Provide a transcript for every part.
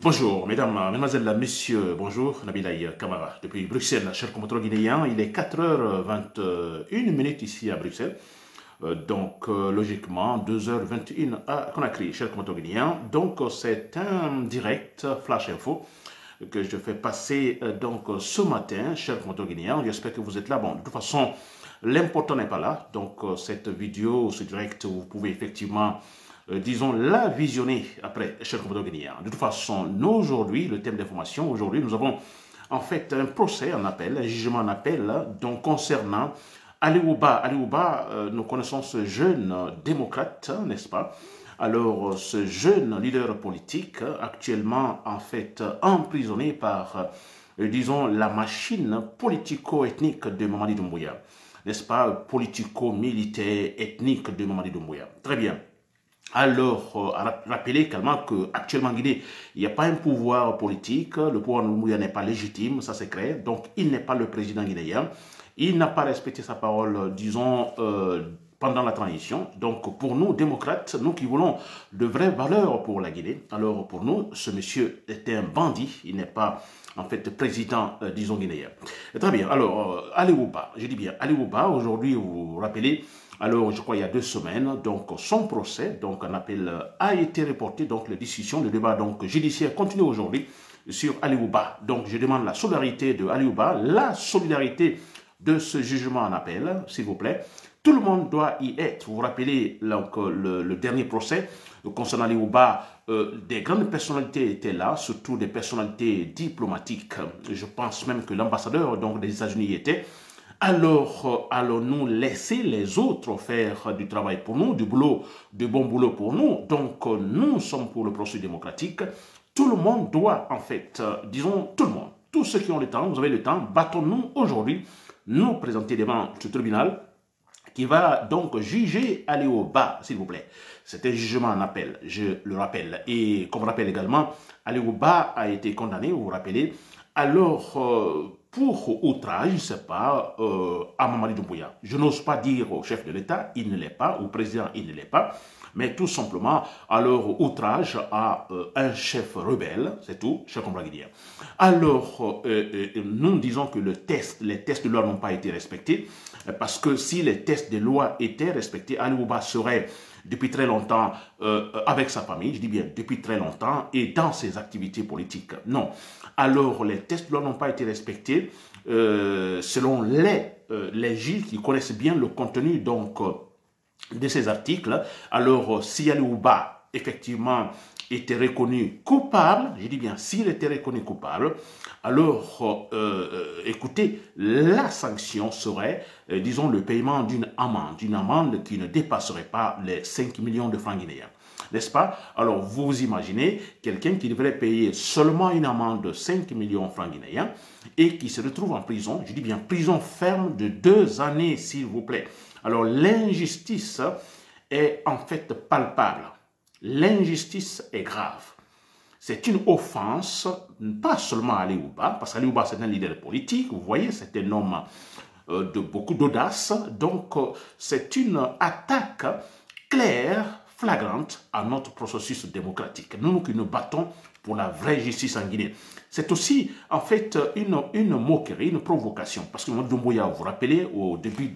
Bonjour, mesdames, mesdemoiselles, messieurs, bonjour, Nabilaï Kamara, depuis Bruxelles, cher compatriote guinéen, il est 4h21 ici à Bruxelles, logiquement 2h21 à Conakry, cher compatriote guinéen, c'est un direct flash info que je fais passer ce matin, cher compatriote guinéen, j'espère que vous êtes là, bon, de toute façon, l'important n'est pas là, cette vidéo, ce direct, vous pouvez effectivement disons, la visionner après, cher compatriote guinéen. De toute façon, nous, aujourd'hui, le thème d'information, aujourd'hui, nous avons en fait un procès en appel, un jugement en appel, donc concernant Ali Ouba. Ali Ouba, nous connaissons ce jeune démocrate, n'est-ce pas? Alors, ce jeune leader politique, actuellement, en fait, emprisonné par, disons, la machine politico-ethnique de Mamadi Doumbouya, n'est-ce pas? Politico-militaire, ethnique de Mamadi Doumbouya. Très bien. Alors, rappelez également qu'actuellement en Guinée, il n'y a pas un pouvoir politique, le pouvoir Doumbouya n'est pas légitime, ça c'est clair, donc il n'est pas le président guinéen, il n'a pas respecté sa parole, disons, pendant la transition. Donc pour nous, démocrates, nous qui voulons de vraies valeurs pour la Guinée, alors pour nous, ce monsieur était un bandit, il n'est pas en fait président, disons, guinéen. Très bien, alors, Ali Ouba, je dis bien Ali Ouba, aujourd'hui, vous vous rappelez, alors, je crois il y a 2 semaines, donc son procès, donc un appel a été reporté, donc la discussion, le débat donc judiciaire continue aujourd'hui sur Ali Ouba. Donc, je demande la solidarité de Ali Ouba, la solidarité de ce jugement en appel, s'il vous plaît. Tout le monde doit y être. Vous vous rappelez donc, le dernier procès concernant Ali Ouba, des grandes personnalités étaient là, surtout des personnalités diplomatiques. Je pense même que l'ambassadeur des États-Unis y était. Alors, allons-nous laisser les autres faire du travail pour nous, du boulot, du bon boulot pour nous? Donc, nous sommes pour le processus démocratique. Tout le monde doit, en fait, disons, tout le monde, tous ceux qui ont le temps, vous avez le temps, battons-nous aujourd'hui, nous présenter devant ce tribunal qui va donc juger Ali Ouba, s'il vous plaît. C'est un jugement en appel, je le rappelle. Et comme rappelle également, Ali Ouba a été condamné, vous vous rappelez. Alors, pour outrage, je ne sais pas, à Mamadi Doumbouya. Je n'ose pas dire au chef de l'État, il ne l'est pas, au président, il ne l'est pas, mais tout simplement, alors, outrage à un chef rebelle, c'est tout, cher compatriote guinéen. Alors, nous disons que les tests de loi n'ont pas été respectés, parce que si les tests de loi étaient respectés, Ali Ouba serait depuis très longtemps avec sa famille, je dis bien depuis très longtemps, et dans ses activités politiques. Non. Alors, les tests de loi n'ont pas été respectés selon les juges qui connaissent bien le contenu de ces articles. Alors, si Ali Ouba, effectivement, était reconnu coupable, je dis bien, s'il était reconnu coupable, alors, écoutez, la sanction serait, disons, le paiement d'une amende qui ne dépasserait pas les 5 millions de francs guinéens. N'est-ce pas? Alors, vous imaginez quelqu'un qui devrait payer seulement une amende de 5 millions de francs guinéens et qui se retrouve en prison, je dis bien prison ferme de 2 années, s'il vous plaît. Alors, l'injustice est en fait palpable. L'injustice est grave. C'est une offense, pas seulement à Ali Ouba, parce qu'Ali Ouba c'est un leader politique, vous voyez, c'est un homme de beaucoup d'audace, donc c'est une attaque claire, flagrante à notre processus démocratique. Nous qui nous battons pour la vraie justice en Guinée. C'est aussi en fait une moquerie, une provocation, parce que Mamadi Doumbouya, vous vous rappelez, au début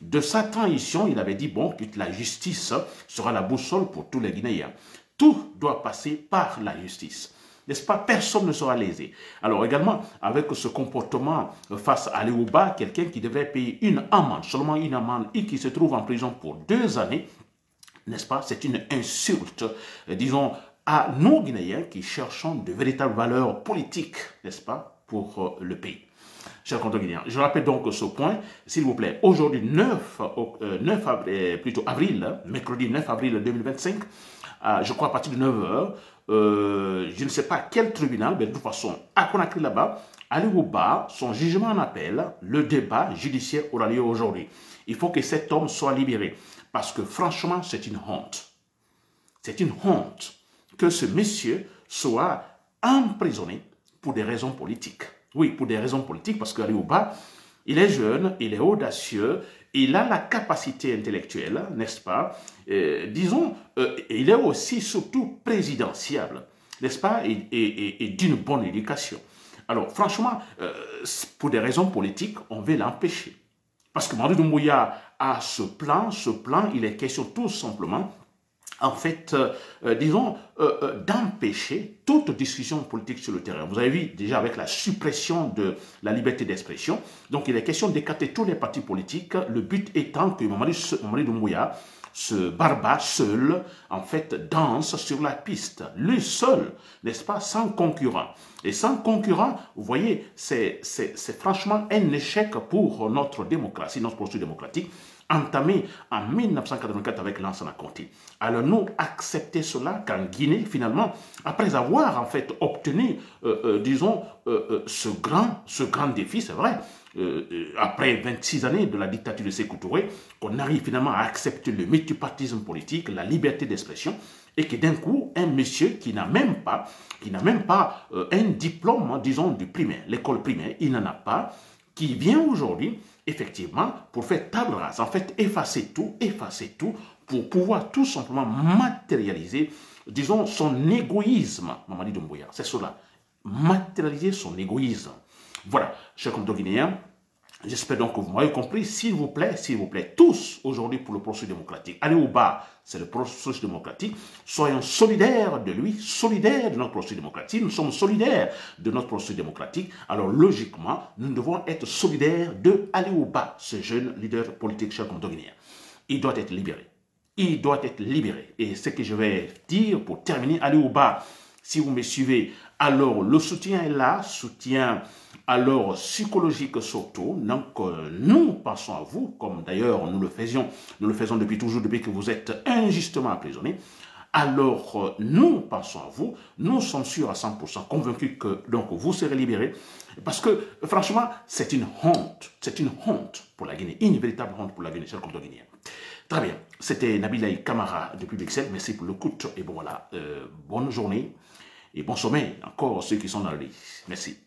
de sa transition, il avait dit, bon, que la justice sera la boussole pour tous les Guinéens. Tout doit passer par la justice. N'est-ce pas? Personne ne sera lésé. Alors également, avec ce comportement face à Ali Ouba, quelqu'un qui devrait payer une amende, seulement une amende, et qui se trouve en prison pour 2 années, n'est-ce pas? C'est une insulte, disons, à nous Guinéens qui cherchons de véritables valeurs politiques, n'est-ce pas, pour le pays. Chers compatriotes guinéens, je rappelle donc ce point, s'il vous plaît. Aujourd'hui, avril, mercredi 9 avril 2025, je crois à partir de 9h, je ne sais pas quel tribunal, mais de toute façon, à Conakry là-bas, Ali Ouba, son jugement en appel, le débat judiciaire aura lieu aujourd'hui. Il faut que cet homme soit libéré, parce que franchement, c'est une honte. C'est une honte que ce monsieur soit emprisonné pour des raisons politiques. Oui, pour des raisons politiques, parce qu'Ali Ouba, il est jeune, il est audacieux, il a la capacité intellectuelle, n'est-ce pas? Disons, il est aussi surtout présidentiable. n'est-ce pas, et d'une bonne éducation. Alors, franchement, pour des raisons politiques, on veut l'empêcher. Parce que Mamadou Doumbouya a ce plan, il est question tout simplement, en fait, disons, d'empêcher toute discussion politique sur le terrain. Vous avez vu déjà avec la suppression de la liberté d'expression, donc il est question d'écarter tous les partis politiques, le but étant que Mamadou Doumbouya, ce barba seul, en fait, danse sur la piste. Lui seul, n'est-ce pas, sans concurrent. Et sans concurrent, vous voyez, c'est franchement un échec pour notre démocratie, notre processus démocratique, entamé en 1984 avec Lansana Conté. Alors nous, accepter cela qu'en Guinée, finalement, après avoir en fait obtenu, disons, ce grand défi, c'est vrai, après 26 années de la dictature de Sékou Touré, qu'on arrive finalement à accepter le multipartisme politique, la liberté d'expression, et que d'un coup, un monsieur qui n'a même pas un diplôme, disons, du primaire, l'école primaire, il n'en a pas, qui vient aujourd'hui, effectivement, pour faire table rase, en fait, effacer tout, pour pouvoir tout simplement matérialiser, disons, son égoïsme, Mamadi Doumbouya, c'est cela, matérialiser son égoïsme. Voilà, chers compatriotes guinéens, j'espère donc que vous m'avez compris. S'il vous plaît, tous aujourd'hui pour le processus démocratique. Allez au bas, c'est le processus démocratique. Soyons solidaires de lui, solidaires de notre processus démocratique. Nous sommes solidaires de notre processus démocratique. Alors logiquement, nous devons être solidaires de Ali Ouba, ce jeune leader politique, chers compatriotes guinéens. Il doit être libéré. Il doit être libéré. Et ce que je vais dire pour terminer, Ali Ouba, si vous me suivez, alors le soutien est là, soutien alors psychologique surtout. Donc nous pensons à vous, comme d'ailleurs nous le faisons depuis toujours, depuis que vous êtes injustement emprisonnés. Alors nous pensons à vous, nous sommes sûrs à 100% convaincus que donc vous serez libérés, parce que franchement c'est une honte pour la Guinée, une véritable honte pour la Guinée, chers compatriotes guinéens. Très bien, c'était Nabilaï Kamara depuis Bruxelles, merci pour l'écoute et bon voilà, bonne journée et bon sommeil encore ceux qui sont dans le lit. Merci.